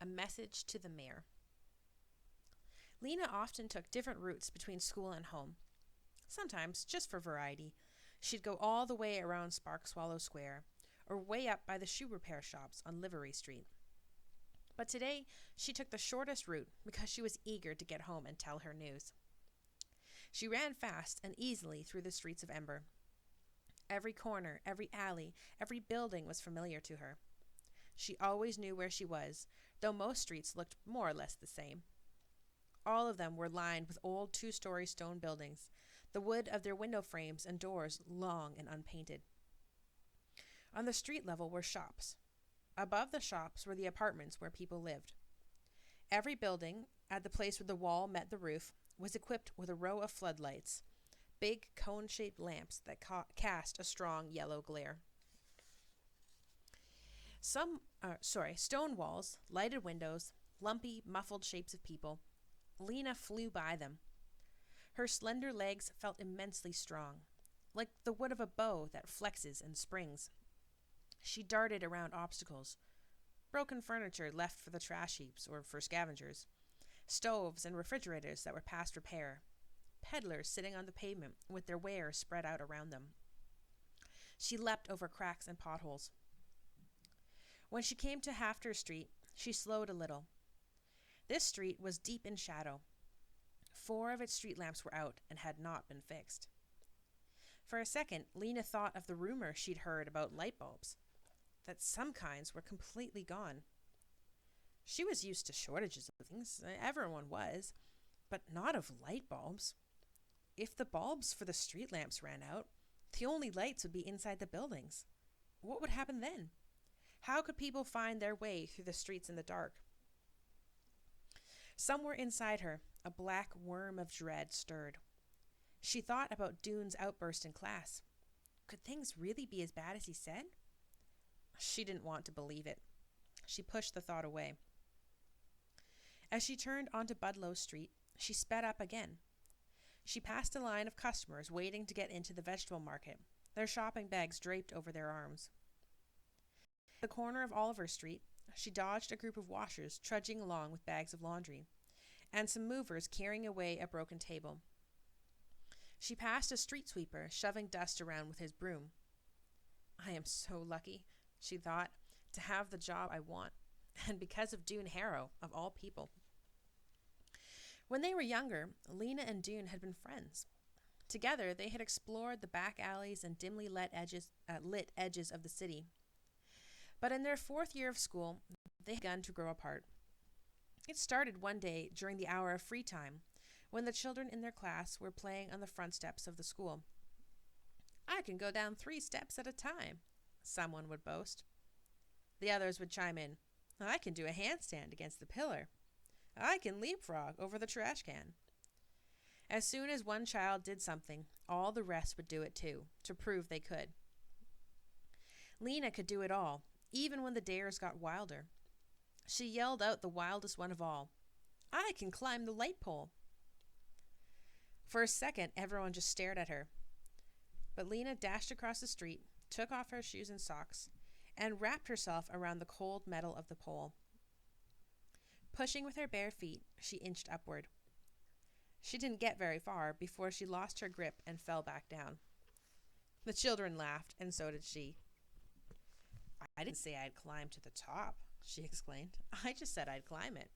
A message to the mayor. Leena often took different routes between school and home. Sometimes, just for variety, she'd go all the way around Spark Swallow Square, or way up by the shoe repair shops on Livery Street. But today, she took the shortest route because she was eager to get home and tell her news. She ran fast and easily through the streets of Ember. Every corner, every alley, every building was familiar to her. She always knew where she was, though most streets looked more or less the same. All of them were lined with old two-story stone buildings, the wood of their window frames and doors long and unpainted. On the street level were shops. Above the shops were the apartments where people lived. Every building, at the place where the wall met the roof, was equipped with a row of floodlights, big cone-shaped lamps that cast a strong yellow glare. Stone walls, lighted windows, lumpy, muffled shapes of people. Leena flew by them. Her slender legs felt immensely strong, like the wood of a bow that flexes and springs. She darted around obstacles. Broken furniture left for the trash heaps or for scavengers. Stoves and refrigerators that were past repair. Peddlers sitting on the pavement with their wares spread out around them. She leapt over cracks and potholes. When she came to Hafter Street, she slowed a little. This street was deep in shadow. 4 of its street lamps were out and had not been fixed. For a second, Leena thought of the rumor she'd heard about light bulbs, that some kinds were completely gone. She was used to shortages of things, everyone was, but not of light bulbs. If the bulbs for the street lamps ran out, the only lights would be inside the buildings. What would happen then? How could people find their way through the streets in the dark? Somewhere inside her, a black worm of dread stirred. She thought about Dune's outburst in class. Could things really be as bad as he said? She didn't want to believe it. She pushed the thought away. As she turned onto Budlow Street, she sped up again. She passed a line of customers waiting to get into the vegetable market, their shopping bags draped over their arms. At the corner of Oliver Street, she dodged a group of washers trudging along with bags of laundry, and some movers carrying away a broken table. She passed a street sweeper shoving dust around with his broom. I am so lucky, she thought, to have the job I want, and because of Dune Harrow, of all people. When they were younger, Leena and Dune had been friends. Together, they had explored the back alleys and dimly lit edges of the city. But in their 4th year of school, they had begun to grow apart. It started one day during the hour of free time, when the children in their class were playing on the front steps of the school. I can go down 3 steps at a time, someone would boast. The others would chime in, I can do a handstand against the pillar. I can leapfrog over the trash can. As soon as one child did something, all the rest would do it too, to prove they could. Leena could do it all, even when the dares got wilder. She yelled out the wildest one of all, I can climb the light pole. For a second, everyone just stared at her. But Leena dashed across the street, took off her shoes and socks, and wrapped herself around the cold metal of the pole. Pushing with her bare feet, she inched upward. She didn't get very far before she lost her grip and fell back down. The children laughed, and so did she. I didn't say I'd climb to the top, she exclaimed. I just said I'd climb it.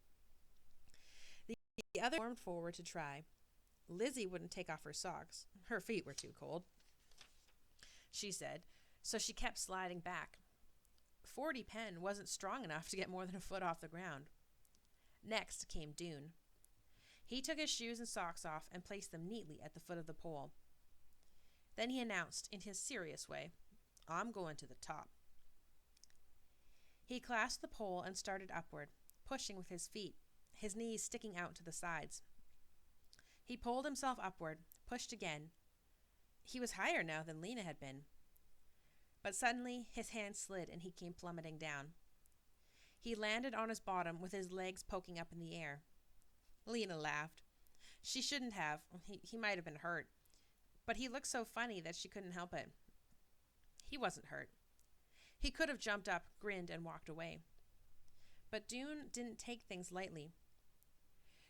The other formed forward to try. Lizzie wouldn't take off her socks. Her feet were too cold, she said, so she kept sliding back. 40 Penn wasn't strong enough to get more than a foot off the ground. Next came Dune. He took his shoes and socks off and placed them neatly at the foot of the pole. Then he announced in his serious way, I'm going to the top. He clasped the pole and started upward, pushing with his feet, his knees sticking out to the sides. He pulled himself upward, pushed again. He was higher now than Leena had been. But suddenly his hand slid and he came plummeting down. He landed on his bottom with his legs poking up in the air. Leena laughed. She shouldn't have. He might have been hurt. But he looked so funny that she couldn't help it. He wasn't hurt. He could have jumped up, grinned, and walked away. But Dune didn't take things lightly.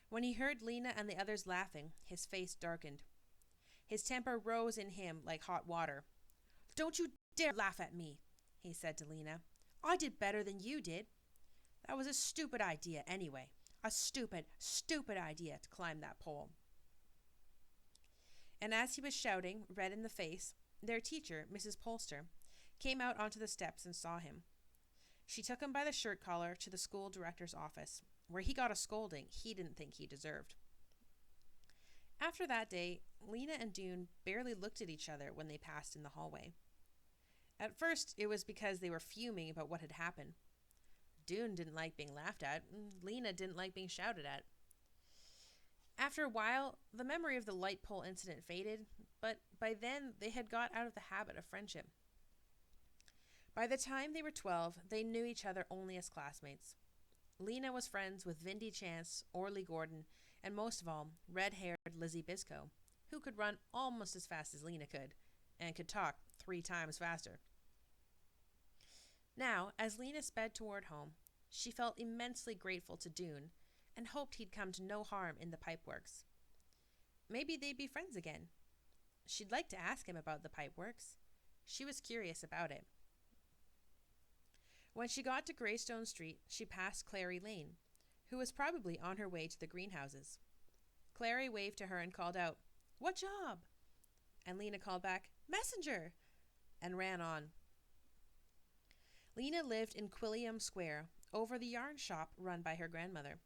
When he heard Leena and the others laughing, his face darkened. His temper rose in him like hot water. "Don't you dare laugh at me," he said to Leena. "I did better than you did. That was a stupid idea anyway. A stupid, stupid idea to climb that pole." And as he was shouting, red in the face, their teacher, Mrs. Polster, came out onto the steps and saw him. She took him by the shirt collar to the school director's office, where he got a scolding he didn't think he deserved. After that day, Leena and Dune barely looked at each other when they passed in the hallway. At first, it was because they were fuming about what had happened. Dune didn't like being laughed at, and Leena didn't like being shouted at. After a while, the memory of the light pole incident faded, but by then they had got out of the habit of friendship. By the time they were 12, they knew each other only as classmates. Leena was friends with Vindy Chance, Orly Gordon, and most of all, red-haired Lizzie Biscoe, who could run almost as fast as Leena could, and could talk 3 times faster. Now, as Leena sped toward home, she felt immensely grateful to Dune and hoped he'd come to no harm in the pipeworks. Maybe they'd be friends again. She'd like to ask him about the pipeworks. She was curious about it. When she got to Greystone Street, she passed Clary Lane, who was probably on her way to the greenhouses. Clary waved to her and called out, "What job?" And Leena called back, "Messenger," and ran on. Leena lived in Quilliam Square, over the yarn shop run by her grandmother.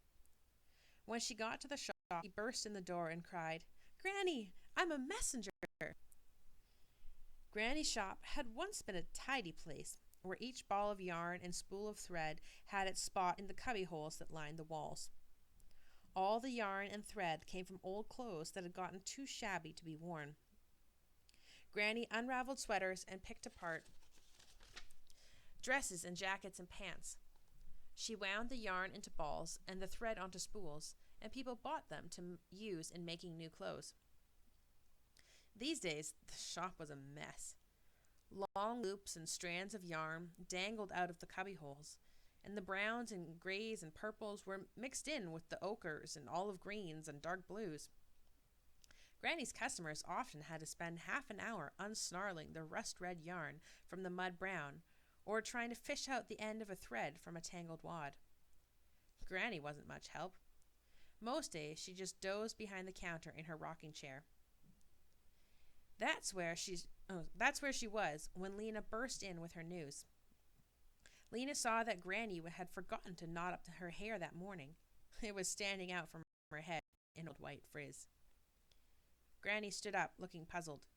When she got to the shop, she burst in the door and cried, "Granny, I'm a messenger." Granny's shop had once been a tidy place, where each ball of yarn and spool of thread had its spot in the cubby holes that lined the walls. All the yarn and thread came from old clothes that had gotten too shabby to be worn. Granny unraveled sweaters and picked apart dresses and jackets and pants. She wound the yarn into balls and the thread onto spools, and people bought them to use in making new clothes. These days, the shop was a mess. Long loops and strands of yarn dangled out of the cubby holes, and the browns and grays and purples were mixed in with the ochres and olive greens and dark blues. Granny's customers often had to spend half an hour unsnarling the rust-red yarn from the mud brown, or trying to fish out the end of a thread from a tangled wad. Granny wasn't much help. Most days she just dozed behind the counter in her rocking chair. That's where she was when Leena burst in with her news. Leena saw that Granny had forgotten to knot up her hair that morning. It was standing out from her head in a white frizz. Granny stood up, looking puzzled.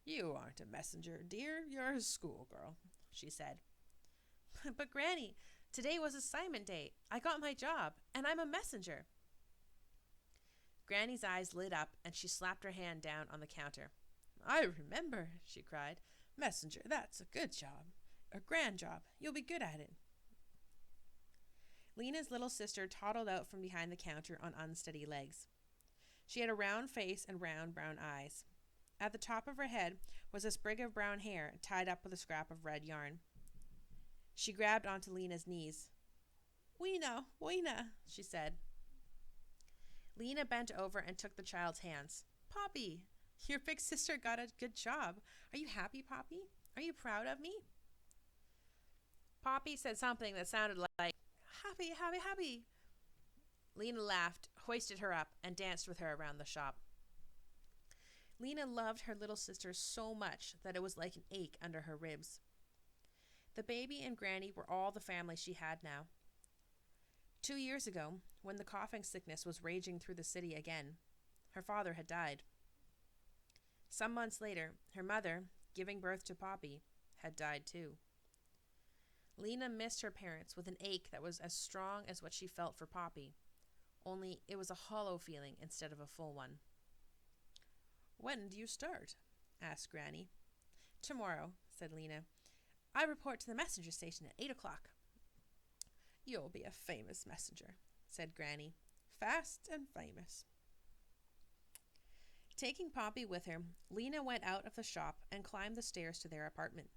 "You aren't a messenger, dear. You're a schoolgirl," she said. "But Granny, today was assignment day. I got my job, and I'm a messenger." Granny's eyes lit up, and she slapped her hand down on the counter. "I remember," she cried. "Messenger, that's a good job. A grand job. You'll be good at it." Leena's little sister toddled out from behind the counter on unsteady legs. She had a round face and round brown eyes. At the top of her head was a sprig of brown hair tied up with a scrap of red yarn. She grabbed onto Leena's knees. "Weena, Weena," she said. Leena bent over and took the child's hands. "Poppy, your big sister got a good job. Are you happy, Poppy? Are you proud of me?" Poppy said something that sounded like, "Happy, happy, happy." Leena laughed, hoisted her up, and danced with her around the shop. Leena loved her little sister so much that it was like an ache under her ribs. The baby and Granny were all the family she had now. 2 years ago, when the coughing sickness was raging through the city again, her father had died. Some months later, her mother, giving birth to Poppy, had died too. Leena missed her parents with an ache that was as strong as what she felt for Poppy, only it was a hollow feeling instead of a full one. "When do you start?" asked Granny. "Tomorrow," said Leena. "I report to the messenger station at 8 o'clock. "You'll be a famous messenger," said Granny. "Fast and famous." Taking Poppy with her, Leena went out of the shop and climbed the stairs to their apartment.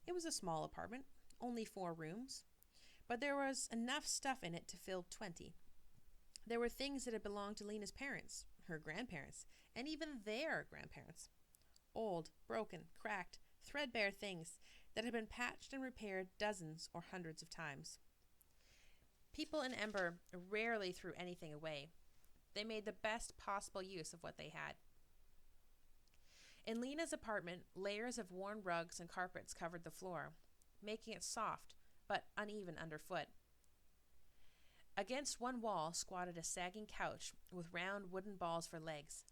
It was a small apartment, only 4 rooms, but there was enough stuff in it to fill 20. There were things that had belonged to Leena's parents, her grandparents, and even their grandparents. Old, broken, cracked, threadbare things that had been patched and repaired dozens or hundreds of times. People in Ember rarely threw anything away. They made the best possible use of what they had. In Leena's apartment, layers of worn rugs and carpets covered the floor, making it soft but uneven underfoot. Against one wall squatted a sagging couch with round wooden balls for legs,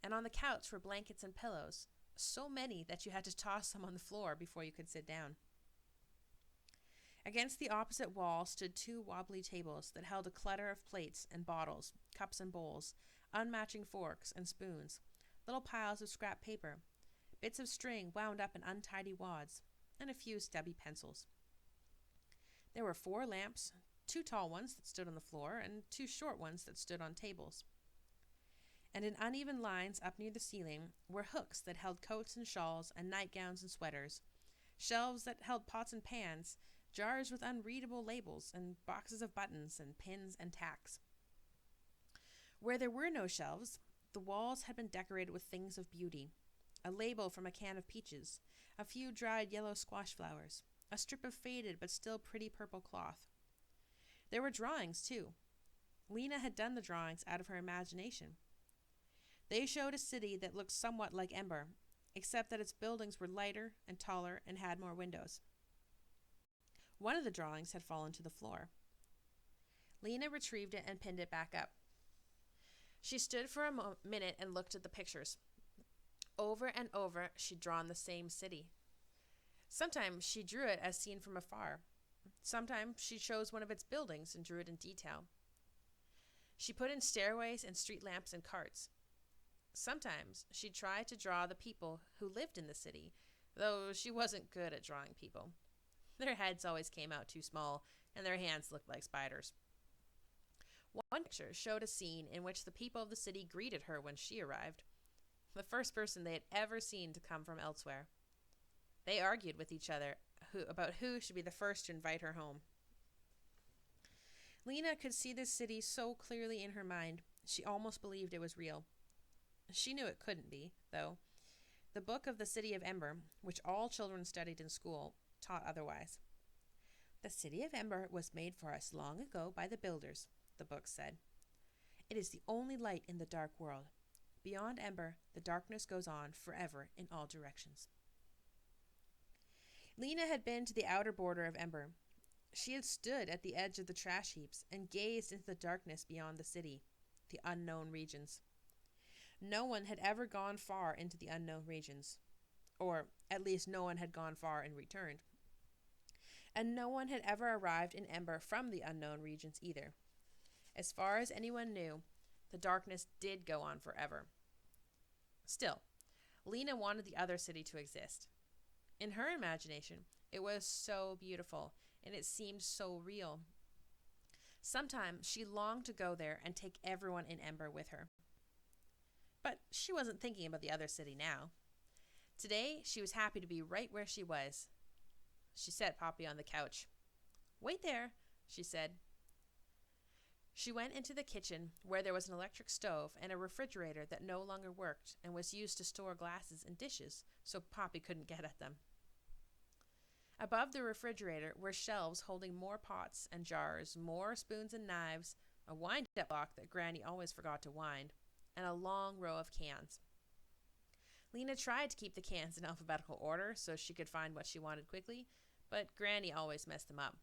and on the couch were blankets and pillows, so many that you had to toss them on the floor before you could sit down. Against the opposite wall stood 2 wobbly tables that held a clutter of plates and bottles, cups and bowls, unmatching forks and spoons, little piles of scrap paper, bits of string wound up in untidy wads, and a few stubby pencils. There were 4 lamps, 2 tall ones that stood on the floor and 2 short ones that stood on tables. And in uneven lines up near the ceiling were hooks that held coats and shawls and nightgowns and sweaters, shelves that held pots and pans, jars with unreadable labels, and boxes of buttons and pins and tacks. Where there were no shelves, the walls had been decorated with things of beauty: a label from a can of peaches, a few dried yellow squash flowers, a strip of faded but still pretty purple cloth. There were drawings, too. Leena had done the drawings out of her imagination. They showed a city that looked somewhat like Ember, except that its buildings were lighter and taller and had more windows. One of the drawings had fallen to the floor. Leena retrieved it and pinned it back up. She stood for a minute and looked at the pictures. Over and over, she'd drawn the same city. Sometimes she drew it as seen from afar. Sometimes she chose one of its buildings and drew it in detail. She put in stairways and street lamps and carts. Sometimes she tried to draw the people who lived in the city, though she wasn't good at drawing people. Their heads always came out too small, and their hands looked like spiders. One picture showed a scene in which the people of the city greeted her when she arrived, the first person they had ever seen to come from elsewhere. They argued with each other about who should be the first to invite her home. Leena could see this city so clearly in her mind, she almost believed it was real. She knew it couldn't be, though. The book of the City of Ember, which all children studied in school, taught otherwise. The City of Ember was made for us long ago by the builders, the book said. It is the only light in the dark world. Beyond Ember, the darkness goes on forever in all directions. Leena had been to the outer border of Ember. She had stood at the edge of the trash heaps and gazed into the darkness beyond the city, the unknown regions. No one had ever gone far into the unknown regions, or at least no one had gone far and returned. And no one had ever arrived in Ember from the unknown regions either. As far as anyone knew, the darkness did go on forever. Still, Leena wanted the other city to exist. In her imagination, it was so beautiful, and it seemed so real. Sometimes she longed to go there and take everyone in Ember with her. But she wasn't thinking about the other city now. Today, she was happy to be right where she was. She set Poppy on the couch. "Wait there," she said. She went into the kitchen, where there was an electric stove and a refrigerator that no longer worked and was used to store glasses and dishes, so Poppy couldn't get at them. Above the refrigerator were shelves holding more pots and jars, more spoons and knives, a wind-up block that Granny always forgot to wind, and a long row of cans. Leena tried to keep the cans in alphabetical order so she could find what she wanted quickly, but Granny always messed them up.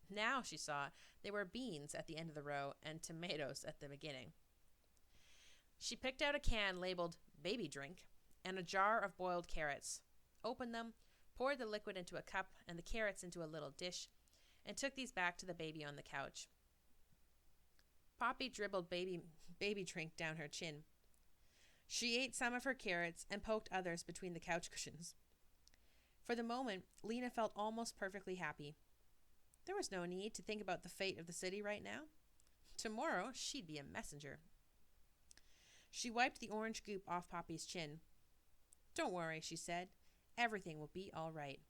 Now, she saw, there were beans at the end of the row and tomatoes at the beginning. She picked out a can labeled baby drink and a jar of boiled carrots, opened them, poured the liquid into a cup and the carrots into a little dish, and took these back to the baby on the couch. Poppy dribbled baby drink down her chin. She ate some of her carrots and poked others between the couch cushions. For the moment, Leena felt almost perfectly happy. There was no need to think about the fate of the city right now. Tomorrow, she'd be a messenger. She wiped the orange goop off Poppy's chin. "Don't worry," she said. "Everything will be all right."